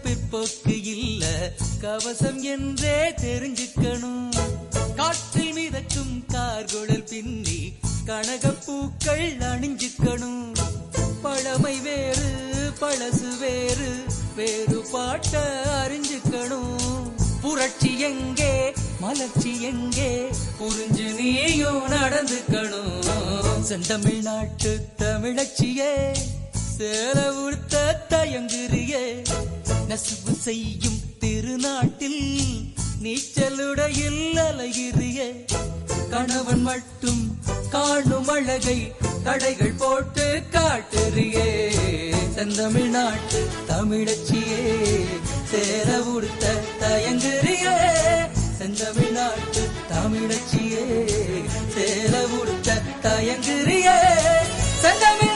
பிற்போக்கு இல்ல கவசம் என்றே தெரிஞ்சுக்கணும். காற்றில் மிதக்கும் கார்குழல் பின்னி கனகப்பூக்கள் அணிஞ்சுக்கணும். பழமை வேறு பழசு வேறு வேறு பாட்ட அறிஞ்சுக்கணும். புரட்சி எங்கே மலர்ச்சி எங்கே புரிஞ்சு நீயும் நடந்துக்கணும். செந்தமிழ்நாட்டு தமிழச்சியே சேல உடுத்த தயங்குறியே. நசுவு செய்யும் திருநாட்டில் நீச்சலுடையில் அலைகிறியே. கணவன் மட்டும் காணும் அழகை தடைகள் போட்டு காட்டுறியே. செந்தமிழ்நாட்டு தமிழச்சியே சேர உடுத்த தயங்குறியே. செந்தமிழ்நாட்டு தமிழச்சியே சேர உடுத்த தயங்குறியே. செந்தமிழ்